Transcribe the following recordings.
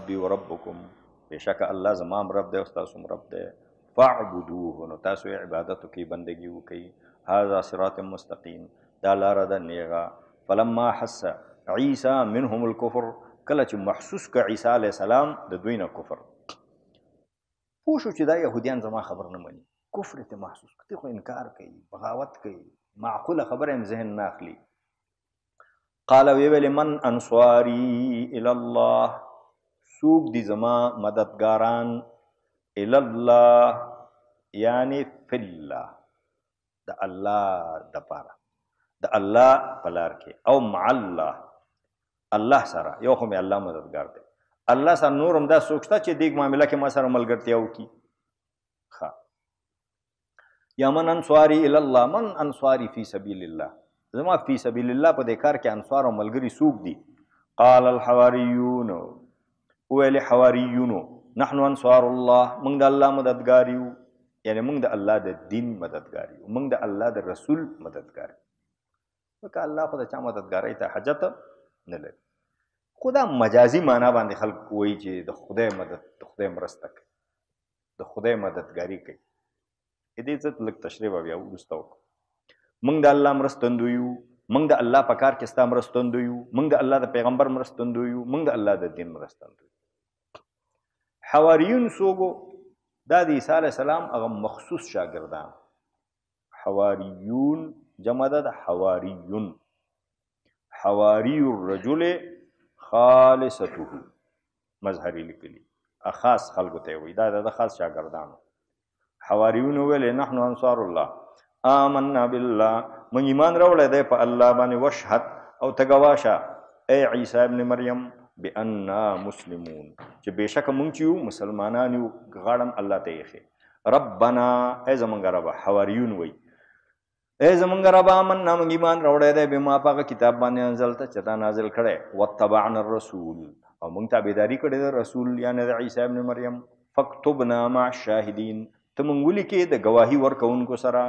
ربي وربكم بشک الله زمام رب دی او ستاسو رب دی فاعبدوه نو تاسو یې عبادت وکړئ بندګي وکړئ هذا صراط مستقیم دا لاره ده نیغه فلما حس عیسی منهم الکفر کله چې محسوس که عیسی علیه السلام د دوی نه کفر پوه شو چې دا یهودیان زما خبر نه مني کفر یې ته محسوس کړي خو انکار کوي بغاوت کوي معقوله خبره یې ذهن نه اخلي قال ویل من انصاری الی الله سوق دی زما مددګاران الی الله یعنی فی الله د الله د پاره د الله په لار کې او مع الله سره یو خو مې الله مددګار دی الله سره نور هم دا څوک شته چې دیګ معامله کې ما سره ملګرتیا وکړي ښه یا من انصاری الی الله من انصاری فی سبیل الله زما فی سبیل الله په دې کار کې انصار او ملګري څوک دي قال الحواریون ویل حواریونو نحن انصار الله موږ د الله مددګار یو یعنی موږ د الله د دین مددګار یو موږ د الله د رسول مددګار یو که الله خو د چا مددګارۍ ته حاجت نه لري خو دا مجازي معنا باندې خلک وایي چې د خدای مدد د خدای مرسته کوي د خدای مددګاري کوي دې څه لږ تشریح به بیا وروسته وکړو موږ د الله مرستندو یو موږ د الله په کار کې ستا مرستندو یو موږ د الله د پیغمبر مرستندو یو موږ د الله د دین مرستندو یو حواریون څوک دا د عیسی علیه السلام هغه مخصوص شاګردان حواریون جمع ده د حواریون حواری الرجل خالصته مظهری لیکلي خاص خلکو ته وایي دا د خاص شاګردانو حواریون ویل نحن انصار الله آمنا بالله من ایمان راوړی دی په الله باندې وشهد او ته ګواه شه ای عیسی ابن مریم بأننا مسلمون چې بېشکه موږ چې یو مسلمانان یو غاړم الله ته ایښې ربنا ای زمونږ ربه حواریون وایي ای زمونږ ربه آمنا موږ ایمان راوړی دی بما په هغه کتاب باندې انزلته چې تا نازل کړی واتبعنا الرسول او موږ تابعداري کړې د رسول یعنې د عیسی ابن مریم فاکتبنا مع الشاهدین ته موږ ولیکې د ګواهي ورکوونکو سره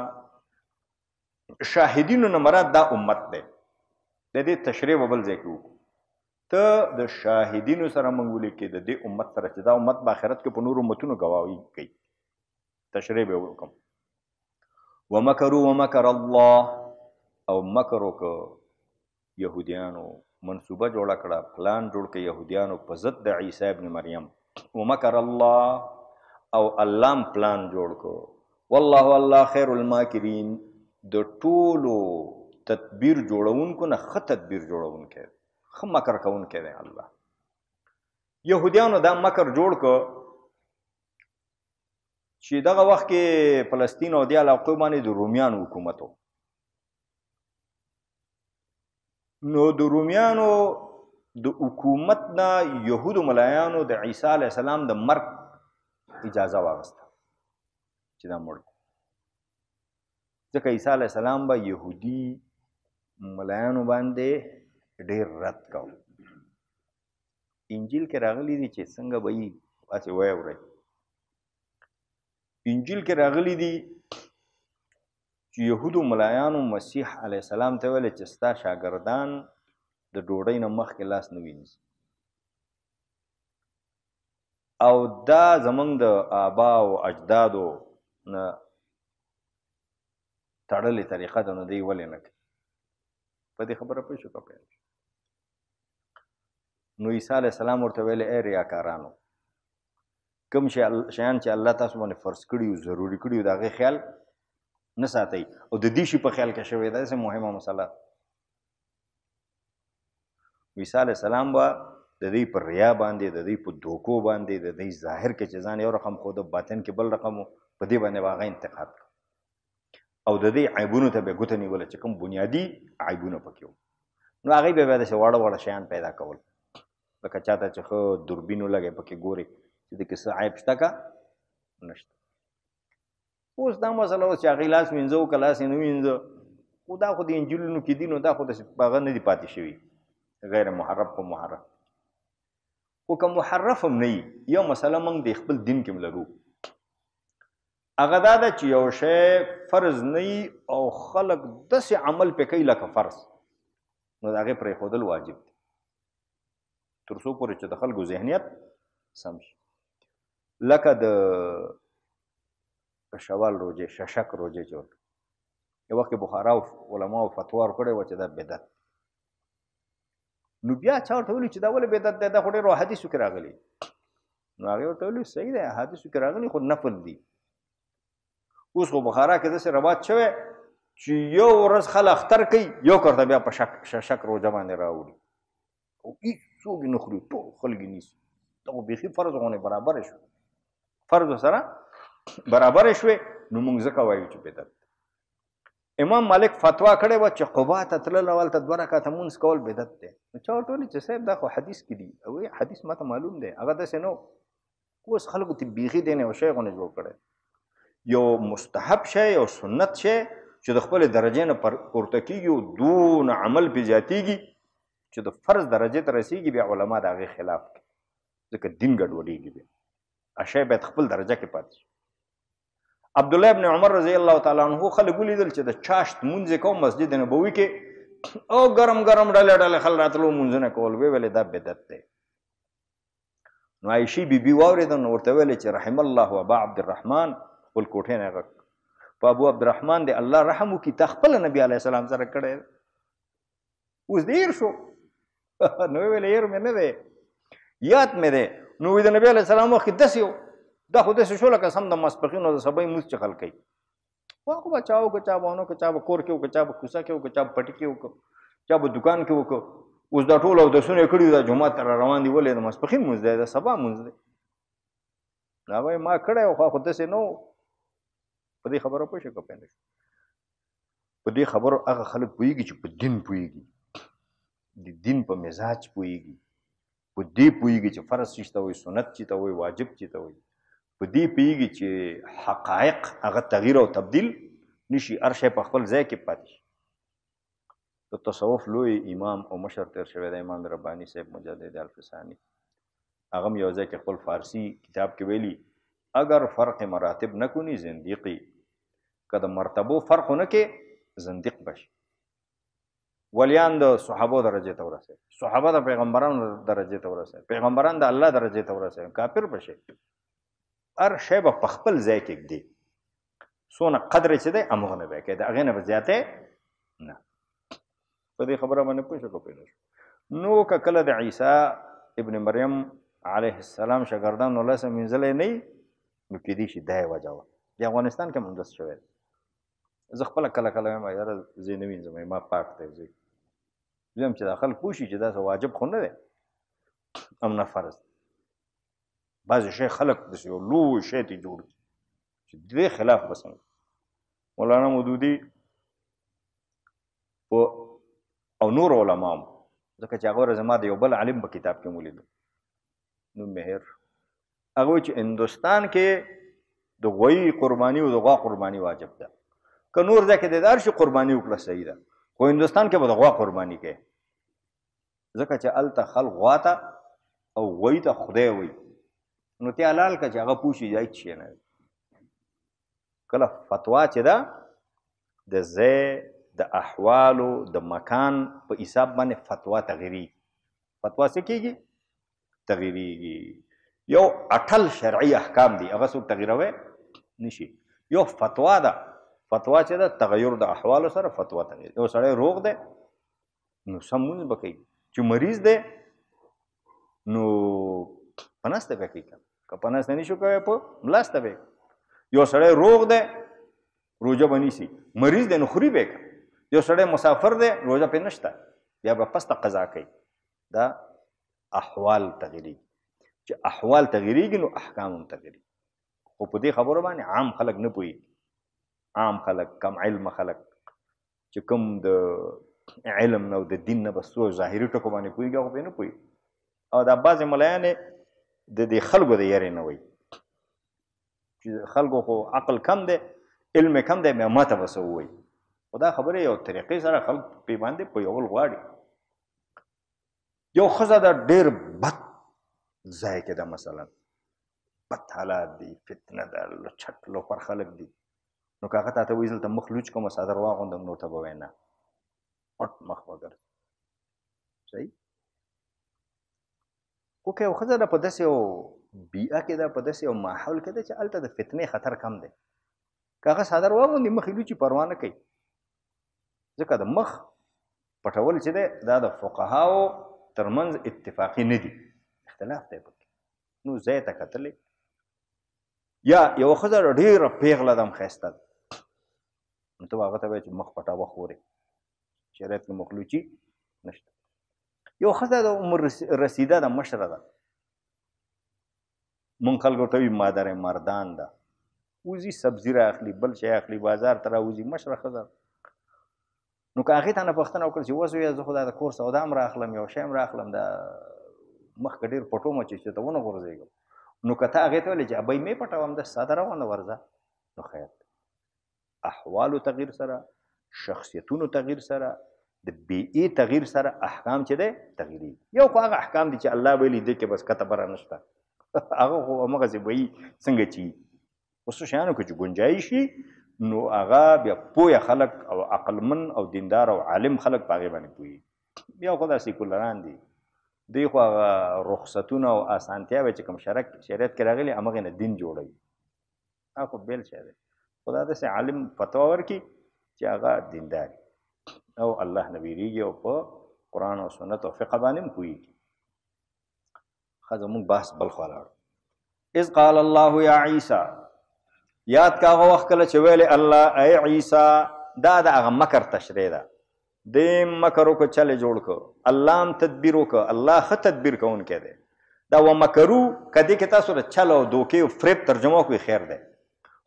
شاهدینو نه مراد دا امت دی د دې تشریح به بل ځای کې وکړو ته د شاهدینو سره موږ ولیکې د دې امت سره چې دا امت په آخرت کې په نورو امتونو ګواهي کوي تشریح به وکړم ومکروا ومکر الله او مکر وکړه یهودیانو منصوبه جوړه کړه پلان جوړ کړه یهودیانو په ضد د عیسی ابن مریم ومکر الله او الله هم پلان جوړ کړه والله الله خیر الماکرین د ټولو تدبیر جوړونکو نه ښه تدبیر جوړونکی ښه مکر کوونکی دی الله یهودیانو دا مکر جوړ کړه چې دغه وخت کې فلسطین او دې علاقو باندې د رومیانو حکومت و نو د رومیانو د حکومت نه یهودو ملایانو د عیسی علیه السلام د مرګ اجازه واغسته چې دا مړ ځکه عیسی علیه السلام به یهودي ملایانو باندې ډېر رد کو انجیل کې راغلی دي چې څنګه به یې هسې وایې اورئ انجیل کې راغلی دي چې یهودو ملایانو مسیح علیه السلام ته ویل چې ستا شاګردان د ډوډۍ نه مخکې لاس نه وینځي او دا زموږ د آبا او اجدادو نه تړلې طریقه ده نو دی ولې نه کوي په دې خبره پوه شو که پوه نو عیسی علیه السلام ورته ویلې ای ریاکارانو کوم شیان چې الله تاسو باندې فرض کړي او ضروري کړي د هغې خیال نه ساتئ او د دې شي په خیال کې شوی دا داسې مهمه مسله عیسی علیه السلام به د دوی په ریا باندې د دوی په دوکو باندې د دوی ظاهر کې چې ځان یو رقم خو د باطن کې بل رقم په دې باندې به هغه انتقاد کړ او د دې عیبونو ته به یې ګوته نیوله چې کوم بنیادي عیبونه پکې وو نو هغوی به بیا داسې واړه واړه شیان پیدا کول لکه چاته چې ښه دوربین ولګی پکې ګورې چې دې کې څه عیب شته که نشته اوس دا مسله اوس چې هغې لاس وینځه که لاس یې نه وینځه خو دا خو د انجیلونو کې دي نو دا خو داسې هغه نه دي پاتې شوي غیر محرف خو محرف خو که محرف هم نه وي یو مسله موږ د خپل دین کې هم لرو هغه دا ده چې یو شی فرض نه وي او خلک داسې عمل پې کوي لکه فرض نو د هغې پرېښودل واجب دی تر څو پورې چې د خلکو ذهنیت سم شي لکه د شوال روجې ششک روجې چې ورته یو وخت کې بخارا علماو فتوا ورکړې وه چې دا بدعت نو بیا چا ورته ویلي چې دا ولې بدعت دی دا خو ډېرو احادیثو کې راغلي نو هغې ورته ویلي صحیح دی احادیثو کې راغلي خو نفل دي اوس خو بخارا کې داسې رواج شوی چې یو ورځ خل اختر کوي یو کرته بیا په شک روژه باندې راوړي او هېڅوک یې نه خوري ټول خلک یې نیسي دا خو بیخي فرض غوندې برابره شو فرضو سره برابره شوې نو موږ ځکه وایو چې بدعت امام مالک فتوا کړې وه چې قبا ته تلل او هلته 2 رکعته مونځ کول بدعت دی نو چا ورته ویلي چې صاحب دا خو حدیث کې دي او حدیث ماته معلوم دی هغه داسې نه اوس خلکو ته بیخي دی نه یو شی غوندې جوړ کړی یو مستحب شی یو سنت شی چې د خپلې درجې نه پورته کېږي او دون عمل پې زیاتېږي چې د فرض درجې ته رسېږي بیا علما د هغې خلاف کوي ځکه دین ګډوډېږي بیا شی باید خپل درجه کې پاتې شي عبدالله ابن عمر رضی الله تعالی عنه خلک ولیدل چې د چاشت مونځ یې کوم مسجد نبوي کې او ګرم ګرم ډلې ډلې خلک راتلو مونځونه کول ویې ویلې دا بدعت دی نو عایشې بیبي واورېده نو ورته ویلې چې رحم الله ابا عبدالرحمن خپل کوټې نه غږ په ابو عبدالرحمن دی الله رحم وکړي تا خپله نبي علیه السلام سره کړی اوس دې هېر شو نو ویې ویلې هېر مې نه دی یاد مې دی نو د نبي علیه السلام وخت کې داسې دا خو داسې شو لکه سم د ماسپښین او د سبا لمونځ چې خلک کوي خو به چا وکړه چا به ونه کړه چا به کور کې وکړه چا به کوڅه کې وکړه چا به پټي کې وکړه چا به دکان کې وکړه اوس دا ټول اودسونه یې کړي دا جومات ته را روان دي ولې د ماسپښین لمونځ دی د سبا لمونځ دی دا وایي ما کړی و خو داسې نه و په دې خبره پوه شو که پوه نه شو په دې خبرو هغه خلک پوهېږي چې په دین پوهېږي د دین په مزاج پوهېږي په دې پوهېږي چې فرض چې ته وایي سنت چې ته وایي واجب چې ته وایي په دې پوهېږي چې حقایق هغه تغییر او تبدیل نشي هر شی په خپل ځای کې پاتې شي د تصوف لوی امام او مشر تېر شوی دی امام رباني صاحب مجدد الفساني هغه هم یو ځای کې خپل فارسي کتاب کې ویلي اگر فرق مراتب نکنی زندیقی که د مرتبو فرق ونه کې زندیق بشي ولیان د صحابو درجې ته ورسوي صحابه د پیغمبرانو درجې ته ورسوي پیغمبران د الله درجې ته ورسوي کافر بشي هر شی به په خپل ځای کې ږدي څونه قدر چې دی همغه نه به کوي د هغې نه به زیاتې نه په دې خبره باندې پوه شو که پوه نه شو نو که کله د عیسی ابن مریم علیه السلام شاګردانو لسه مینځلی نه وي نو کېدای شي دا یې وجه وه د افغانستان کې هم همداسې شوی دی زه خپله کله کله وایم یاره زه نه وینځم ما پاک دی زه وایم چې دا خلک پوه شي چې دا څه واجب خو نه دی هم نه فرض دی بعضې شی خلک داسې یو لوی شی ته جوړ کړي چې د دې خلاف به څنګه مولانا مودودي او نور علما هم ځکه چې هغه ورځ ما د یو بل عالم په کتاب کې ولیدو نوم مهر هغه وایي چې هندوستان کې د غوی قرباني او د غوا قرباني واجب ده که نور ځای کې د هر شي قرباني وکړه صحیح ده خو هندوستان کې به د غوا قرباني کوي ځکه چې هلته خلک غوا ته او غوی ته خدای وایي نو ته حلال که چې هغه پوه شي هیڅ شی نه کله فتوا چې ده د ځای د احوالو د مکان په حساب باندې فتوا تغیریږي فتوا څه کېږي تغیریږي یو اټل شرعي احکام دي هغه څوک تغیروی نشي یو فتوا ده فتوا چې ده تغیر د احوالو سره فتوا تغیر یو سړی روغ دی نو سم مونځ به کوي چې مریض دی نو په ناسته به کوي که په ناسته نشو کوی په ملاسته به یو سړی روغ دی روژه به نیسي مریض دی نو خوري به که یو سړی مسافر دی روژه پې نشته بیا به پسته قضا کوي دا احوال تغیریږي چې احوال تغیریږي نو احکام هم تغیریږي خو په دې خبرو باندې عام خلک نه پوهېږي عام خلک کم علم خلک چې کوم د علم نه او د دین نه بس څو ظاهري ټکو باندې پوهېږي هغه پرې نه پوهېږي او دا بعضې ملایانې د دې خلکو د یارې نه وایي چې خلکو خو عقل کم دی علم کم دی بیا ماته به څه ووایي خو دا خبرې یو طریقې سره خلک پرې باندې پوهول غواړي یو ښځه ده ډېر بد ځای کې ده مثلا بد حالات دي فتنه ده لچټ لوپر خلک دي نو که هغه تا ته وایي دلته مخ لوچ کوم څادر واغوندم نو ته به وایې نه پټ مخ به ګرځي صحیح خو که یو ښځه ده په داسې یو بیئه کې دا په داسې یو ماحول کې ده چې هلته د فتنې خطر کم دی که هغه څادر واغوندي مخ یې لوچي پروا نه کوي ځکه د مخ پټول چې دی دا د فقهاو ترمنځ اتفاقي نه دي اختلاف دی پکې نو ځای ته کتلی یا یوه ښځه ډېره پیغله ده هم ښایسته ده نو ته به هغه ته وایې چې مخ پټوه خورې شریعت کې مخلوچي نشته یو ښځه د عمر رسیده ده مشره ده مونږ خلکو ته وي مادر مردان ده وځي سبزي را اخلي بل شی اخلي بازار ته راوځي مشره ښځه نو که هغې ته نه پوښتنه وکړه چې اوس ویه زه خو دا د کور سودا هم را اخلم یو شی هم را اخلم دا مخکې ډېر پټوم چې ته ونه غورځېږم نو که ته هغې ته ویلې چې ابۍ مې پټوم د ساده روانه ورځه نو خیر احوالو تغییر سره شخصیتونو تغییر سره د بیئې تغییر سره احکام چې دی تغییري یو خو هغه احکام دي چې الله ویلي دی کې بس کته بره نشته هغه خو همغسې به وي څنګه چې اوس شیانو کې چې ګنجایي شي نو هغه بیا پویه خلک او عقلمن او دیندار او عالم خلک په هغې باندې پوهېږي بیا خو دا سیکولران دي دوی خو هغه رخصتونه او اسانتیاوې چې کوم شریعت کې راغلي همغې نه دین جوړوي هغه خو بیل شی دی خو دا داسې عالم فتوا ورکړي چې هغه دیندار او الله نه ویریږي او په قرآن او سنت او فقه باندې هم پوهېږي ښه زموږ بحث بل خوا لاړو اذ قال الله یا عیسی یاد کا هغه وخت کله چې ویلې الله ای عیسی دا د هغه مکر تشریح ده دې مکر وکړه چلې جوړ کړه الله هم تدبیر وکړه الله ښه تدبیر کوونکی دی دا ومکرو که دې کې تاسو د چل او دوکې او فریب ترجمه وکړئ خیر دی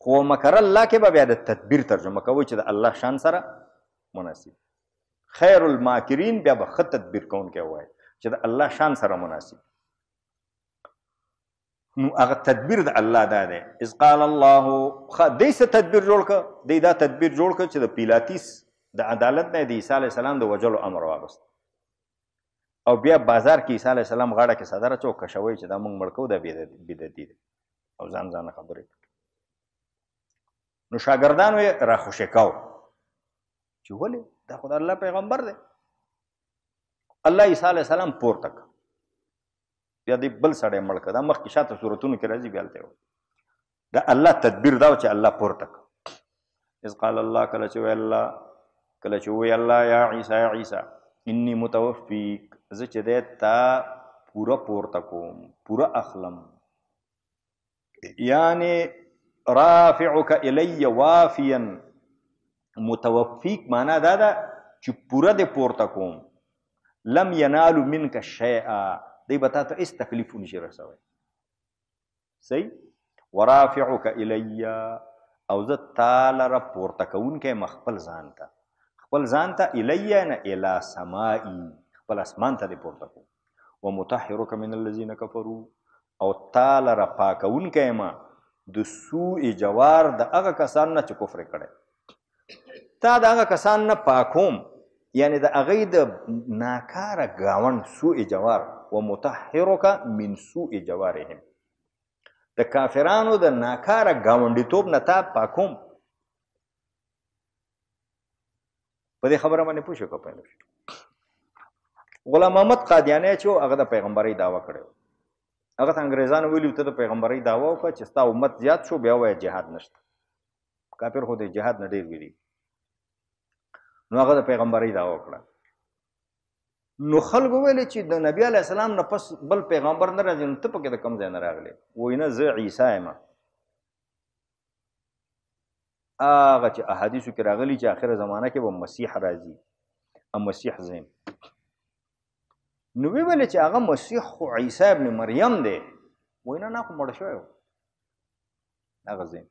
خو ومکر الله کې به بیا د تدبیر ترجمه کوئ چې د الله شان سره مناسب خیر الماکرین بیا به ښه تدبیر کوونکی ووایي چې د الله شان سره مناسب نو هغه تدبیر د الله دا دی اذ قال الله دی څه تدبیر جوړ کړه دی دا تدبیر جوړ کړه چې د پیلاتیس د عدالت نه د عیسی علیه السلام د وجلو امر واغست او بیا بازار کې عیسی علیه السلام غاړه کې صدر اچو کشوی چې دا موږ مړ کوو دا بدعتي دی او ځان خبرې نو شاګردانو یې راخوشې کوو چې ولې دا خو د الله پیغمبر دی الله عیسی علیه السلام پورته کړ بیا دې بل سړی مړ کړه دا مخکې شاته صورتونو کې راځي بیا هلته دا الله تدبیر دا و چې الله پورته کړ اذ قال الله کله چې وی الله یا عیسی انی متوفیک زه چې دی تا پوره پورته کوم پوره اخلم یعنی رافعک الی وافیا متوفیک معنا دا ده چې پوره دې پورته کوم لم ینالو منک شیئا دی به تا ته هېڅ تکلیف نشي رسوی صحیح ورافعک الی او زه تا لره پورته کوونکی یم خپل ځان ته الی نه الی سمائی خپل اسمان ته دې پورته کوم ومطهرک من الذین کفروا او تا لره پاکوونکی یم د سوء جوار د هغه کسانو نه چې کفر کړی تا د هغه کسان نه پاکوم یعنی د هغوی د ناکاره ګاونډ سوء جوار ومطهرک من سوء جوارهم د کافرانو د ناکاره ګاونډیتوب نه تا پاکوم په دې خبره باندې پوه شو که پوه شو غلام محمد قادیانی چې و هغه د پیغمبرۍ دعوه کړی و هغه ته انګریزانو ویلي ته د پیغمبرۍ دعوه وکړه چې ستا امت زیات شو بیا ووایه جهاد نشته کافر خو د جهاد نه ډېر ویرېږي نو هغه د پیغمبرۍ دعوه وکړه نو خلکو ویلې چې د نبي علیه السلام نه پس بل پیغمبر نه راځي نو ته پکې د کوم ځای نه راغلی وایي نه زه عیسی یم هغه چې احادیثو کې راغلي چې آخره زمانه کې به مسیح راځي او مسیح زه یم نو وی ویلې چې هغه مسیح خو عیسی ابن مریم دی وایي نه خو مړ شوی و هغه زه یم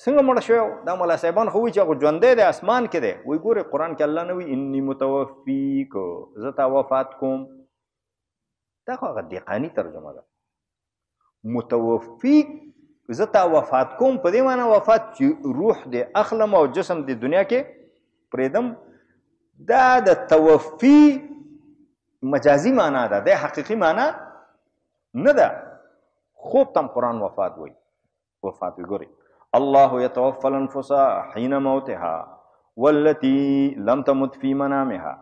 څنګه مړ شوی دا ملا صاحبان خو وایي چې هغه ژوندی دی اسمان کې دی وایي ګورې قرآن کې الله نه وایي انی متوفیک زه تا وفات کوم دا خو هغه دقاني ترجمه ده متوفیک زه تا وفات کوم په دې معنی وفات چې روح دې اخلم او جسم دې دنیا کې پرېږدم دا د توفی مجازي معنا ده د حقیقي معنا نه ده خوب تم قرآن وفات وایي وفات وي ګورئ الله يتوفى الانفس حين موتها والتي لم تمت في منامها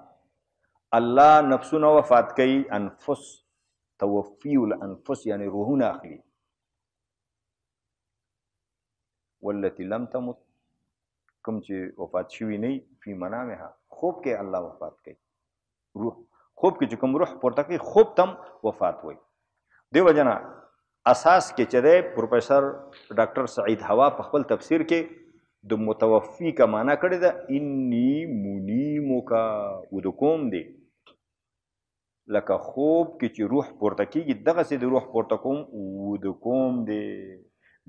الله نفسونه وفات کوي انفس توفی الانفس یعنی روحونه اخلي، والتي لم تمت کوم چې وفات شوي نه فی منامها خوب کې الله وفات کوي. روح خوب کې چې کوم روح پورته کوي خوب تم وفات وي. دیو جنا اساس کې چې دی پروفیسر ډاکټر سعید هوا په خپل تفسیر کې د متوفی کا معنا کړی ده انی منیموکا ودکوم دی، لکه خوب کې چې روح پورته کېږي دغسې د روح پورته کوم ودکوم دی.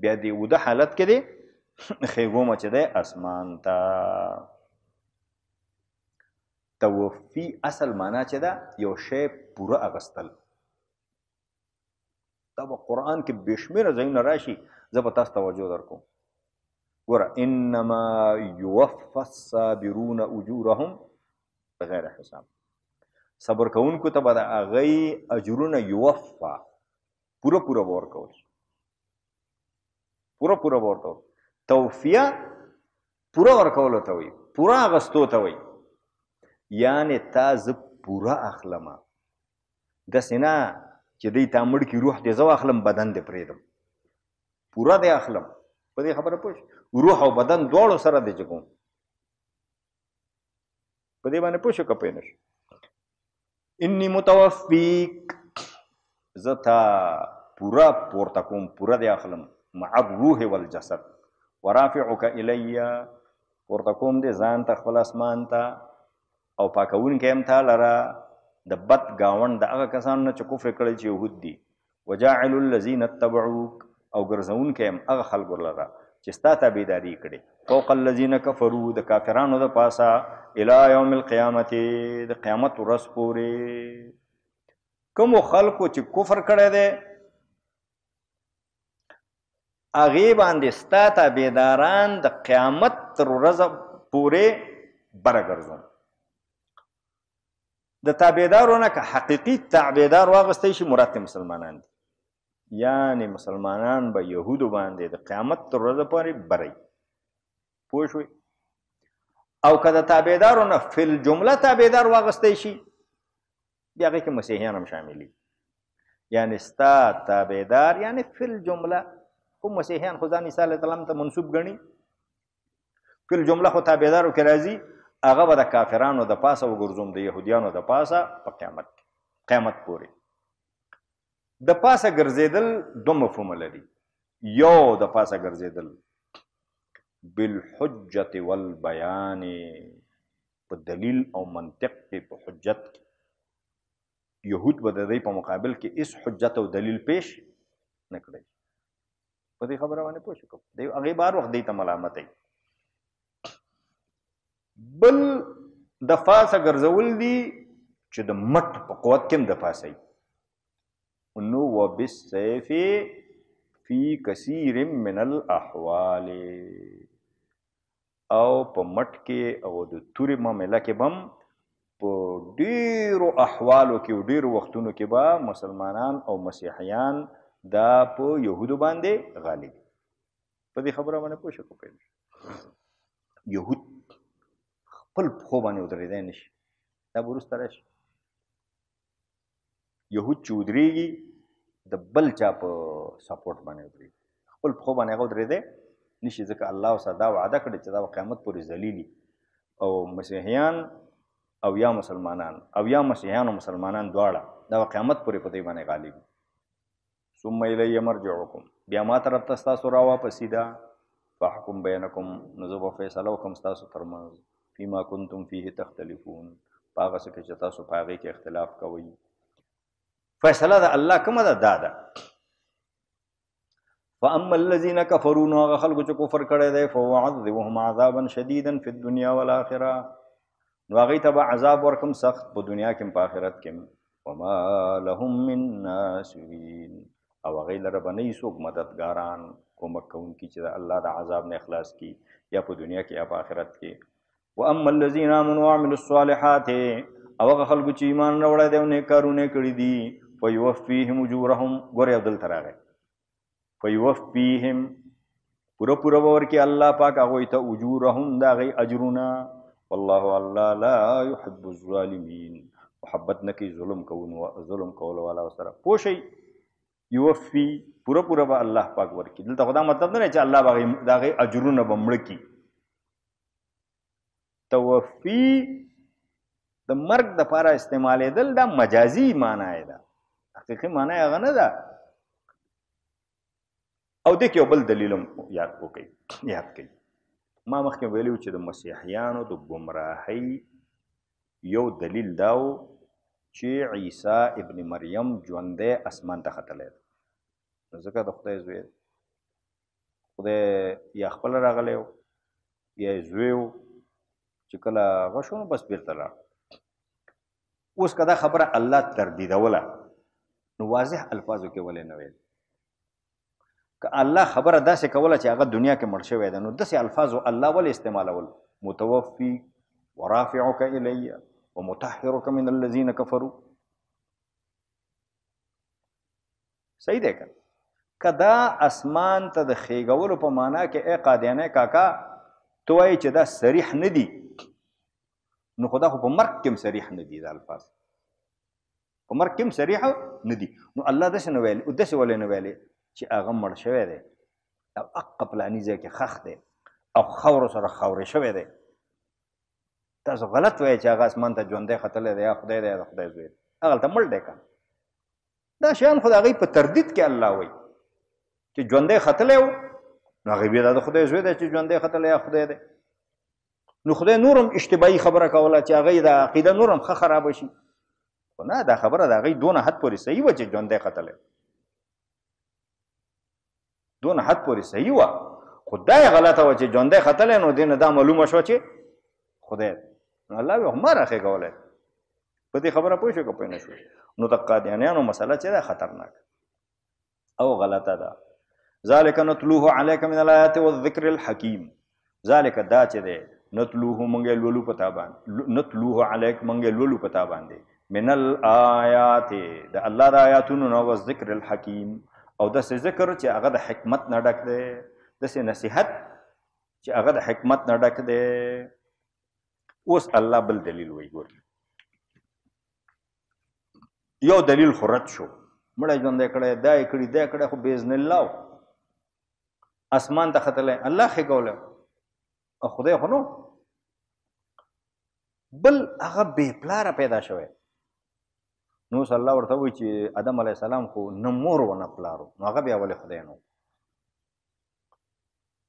بیا د وده حالت کې دی خیګومه چې دی اسمان ته. توفی اصل معنا چې ده یو شی پوره اغستل. دا به قرآن کې بېشمېره ځایونه راشي، زه به تاسو توجه درکوم. ګوره انما یوفى الصابرون اجورهم بغیر حساب. صبر کوونکو ته به د هغوی اجرونه یوفا پوره پوره به ورکول شي، پوره پوره به ورکول. توفیه پوره ورکولو ته وایي، پوره اغستو ته وایي. یعنې تا زه پوره اخلمه، داسې نه چې دی تا مړ کي روح دې زه واخلم بدن دې پرېږدم، پوره دې اخلم. په دې خبره پوه شي؟ روح او بدن دواړو سره دی چې کوم. په دې باندې پوه شو که پوه نه شو؟ انی متوفیک زه تا پوره پورته کوم، پوره دې اخلم مع الروح والجسد. ورافعک الی پورته کوم دې ځان ته خپل اسمان ته، او پاکوونکی یم تا لره د بد ګاونډ د هغه کسانو نه چې کفر کړی چې یهود دي. وجاعل الذین اتبعوک او ګرځونکی یم هغه خلکو لره چې ستا تابعداري کړې. فوق الذین کفروا د کافرانو د پاسه الی یوم القیامت د قیامت ورځ پورې. کومو خلکو چې کفر کړی دی هغې باندې ستا تابعداران د قیامت تر ورځه پورې بره ګرځوم. د تابعدارو نه که حقیقي تابعدار واغستی شي مراد ته مسلمانان دي، یعنې مسلمانان به یهودو باندې د قیامت تر ورځې پورې بری. پوه شوئ؟ او که د تابعدارو نه فی الجمله تابعدار واغستی شي بیا هغې کې مسیحیان هم شاملي. یعنې ستا تابعدار یعنې فی الجمله خو مسیحیان خو ځان عیسی علیه السلام ته منسوب ګڼي، فی الجمله خو تابعدارو کې راځي. هغه به د کافرانو د پاسه وګرځوم د یهودیانو د پاسه په قیامت کې، قیامت پورې. د پاسه ګرځېدل دوه مفهومه لري. یو د پاسه ګرځېدل بالحجة والبیان، په دلیل او منطق کې، په حجت کې. یهود به د دې په مقابل کې هېڅ حجت او دلیل پیش نه کړی. په دې خبره باندې پوه شو؟ دی هغې به هر وخت دې ته ملامتوي. بل د پاسه ګرځول دي چې د مټ په قوت کې هم د پاسه وي. نو وبالسیف فی کثیر من الاحوال، او په مټ کې او د تورې معامله کې به هم په ډېرو احوالو کې او ډېرو وختونو کې به مسلمانان او مسیحیان دا په یهودو باندې غالب. په دې خبره باندې پوه شو که یهود خپل پښو باندې ودرېدی نه شي، دا به وروسته راشي. یهود چې ودرېږي د بل چا په سپورټ باندې ودرېږي، خپل پښو باندې هغه ودرېدی نه شي، ځکه الله ورسره دا وعده کړې چې دا به قیامت پورې ذلیلي. او مسیحیان او یا مسلمانان او یا مسیحیان او مسلمانان دواړه دا به قیامت پورې په دې باندې غالب. ثم الی مرجعکم، بیا ما طرف ته ستاسو راواپسې ده. فاحکم بینکم، نو زه به فیصله وکړم ستاسو ترمنځ. فیما کنتم فیه تختلفون، په هغه څه کې چې تاسو په هغې کې اختلاف کوئ. فیصله د الله کومه ده؟ دا ده. فاما الذین کفروا، نو هغه خلکو چې کفر کړی دی، فاعذبهم عذابا شدیدا فی الدنیا والآخرة، نو هغوی ته به عذاب ورکړم سخت په دنیا کې په آخرت کې. وما لهم من ناصرین، او هغوی لره به نه وي څوک مددګاران کومک کوونکي چې د الله د عذاب نه اخلاص کړي، یا په دنیا کې یا په آخرت کې. واما الذین آمنوا وعملوا الصالحات، او هغه خلکو چې ایمان راوړی دی او نیک کارونه یې کړي دي، فیوفیهم اجورهم، ګورې یو دلته راغی، فیوفیهم پوره پوره به ورکړي الله پاک هغوی ته اجورهم د هغوی اجرونه. والله الله لا يحب الظالمین، محبت نه کوي ظلم کولو والا ورسره پوه شئ یوفي پوره به الله پاک ورکړي دلته خو دا مطلب نه دی چې الله به د هغې اجرونه به مړه کړي توفي د مرګ دپاره استعمالېدل دا مجازي معنا یې ده حقیقي معنا یې هغه نه ده او دې کې یو بل دلیل هم یاد کوي ما مخکې ویلي و چې د مسیحیانو د ګمراهۍ یو دلیل دا و چې عیسی ابن مریم ژوندی اسمان ته ختلی دی نو ځکه د خدای زوی دی خدای یا خپله راغلی و یا یې زوی و چې کله هغه شو نو بس بیرته لاړ اوس که دا خبره الله تردیدوله نو واضح الفاظو کې ولې نه ویل که الله خبره داسې کوله چې هغه دنیا کې مړ شوی دی نو داسې الفاظو الله ولې استعمالول متوفي ورافعک الی ومطهرک من الذین کفروا صحیح دی که که دا اسمان ته د خیږولو په معنا کې ای قادیانی کاکا تو وایي چې دا صریح نه دي نو خو دا خو په مرګ کې هم صریح نه دي دا الفاظ په مرګ کې هم صریح نه دي نو الله داسې نه ویلي داسې ولې نه ویلې چې هغه مړ شوی دی او حق پلاني ځای کې خښ دی او خاورو سره خاورې شوی دی تاسو غلط وایئ چې هغه اسمان ته ژوندی ختلی دی یا خدای دی یا د خدای زوی دی هغلته مړ دی که دا شیان خو د هغوی په تردید کې الله وایي چې ژوندی ختلی و نو هغوی بیا دا د خدای زوی دی چې ژوندی ختلی یا خدای دی نو خدای نور هم اشتباهي خبره کوله چې هغوی د عقیده نور هم ښه خرابه شي خو نه دا خبره د هغوی دونه حد پورې صحیح وه چې ژوندی ختلی دونه حد پورې صحیح وه خو دا یې غلطه وه چې ژوندی ختلی نو دې نه دا معلومه شوه چې خدای نو الله بیا خو ما راښېږولی په دې خبره پوه شو که پوه نه شو نو د قادیانیانو مسله چې ده خطرناک او غلطه ده ذلک نتلوه علیک من الآیات والذکر الحکیم ذلک دا چې دی نتلوه مونږ یې لولو په تا باندې نتلوه علیک مونږ یې لولو په تا باندې من الآیات د الله د آیاتونو نه والذکر الحکیم او داسې ذکر چې هغه د حکمت نه ډک دی داسې نصیحت چې هغه د حکمت نه ډک دی اوس الله بل دلیل وایي ګور یو دلیل خو رد شو مړی ژوندی کړی دا یې کړي دا یې کړی خو باذن الله اسمان ته ختلی الله ښېګولی او خدای خو نو بل هغه بې پلاره پیدا شوی نو اوس الله ورته وایي چې آدم علیه السلام خو نه مور و نه پلار و نو هغه بیا ولې خدای نه و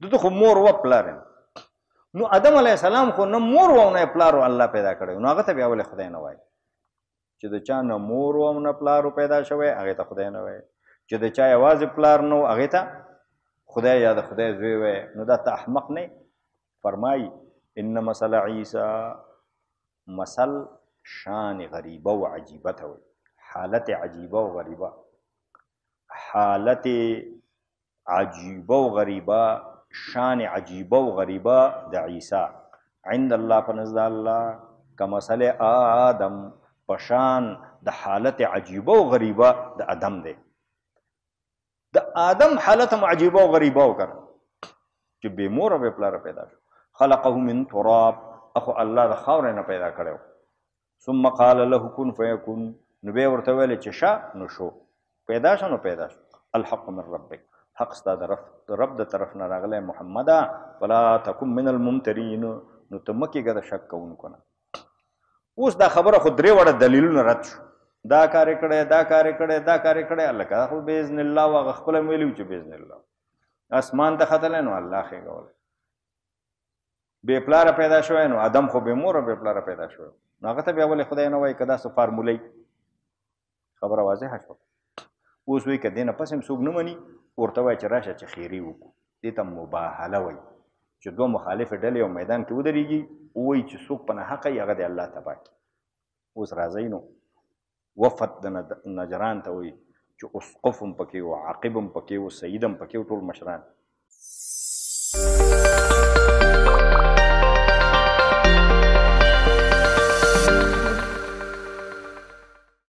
دته خو مور و پلار نو آدم علیه السلام خو نه مور و نه پلار و الله پیدا کړی نو هغه ته بیا ولې خدای نه وایي چې د چا نه مور و نه پلار پیدا شوی هغې ته خدای نه وایي چې د چا یوازې پلار نه و هغې ته خدای یا د خدای زوی وایي نو دا ته احمق نه فرمایي ان مثل عیسی مثل شان غریبه و عجیبه ته وایي حالت عجیبه و غریبه حالت عجیبه و غریبه شان عجیبه و غریبه د عیسی عند الله په نزد الله کمثل آدم پشان د حالت عجیبه و غریبه د آدم دی د آدم حالت هم عجیبه و غریبه وکړه چې بې موره بې پلاره پیدا شو خلقه من تراب اخو الله د خاورې نه پیدا کړی ثم قال له کن فیکون نو بیا ورته ویلې چې شه نو شو پیدا شو نو پیدا شو الحق من ربک حق ستا د رب د طرف نه راغلی محمده فلا تکن من الممترین نو ته مه کېږه د شک کوونکو نه اوس دا خبره خو درې وړه دلیلونه رد شو دا کار یې کړی دا کار یې کړی دا کار یې کړی لکه دا خو باذن الله و هغه خپله ویلي و چې باذن الله اسمان ته ختلی نو الله ښېګولی بې پلاره پیدا شوی نو آدم خو بې موره بې پلاره پیدا شوی نو هغه ته بیا ولې خدای نه وایي که دا څه فارموله خبره واضحه شوه اوس وایي که دې نه پس هم څوک نه مني ورته وایي چې راشه چې خیري وکړو دې ته مباهله وایي چې دوه مخالفې ډلې یو میدان کې ودرېږي ووایي چې څوک په ناحقه یې هغه د الله تباه کړي اوس راځئ نو وفد د نجران ته وایي چې اسقف هم پکې و عاقب هم پکې و سید هم پکې و ټول مشران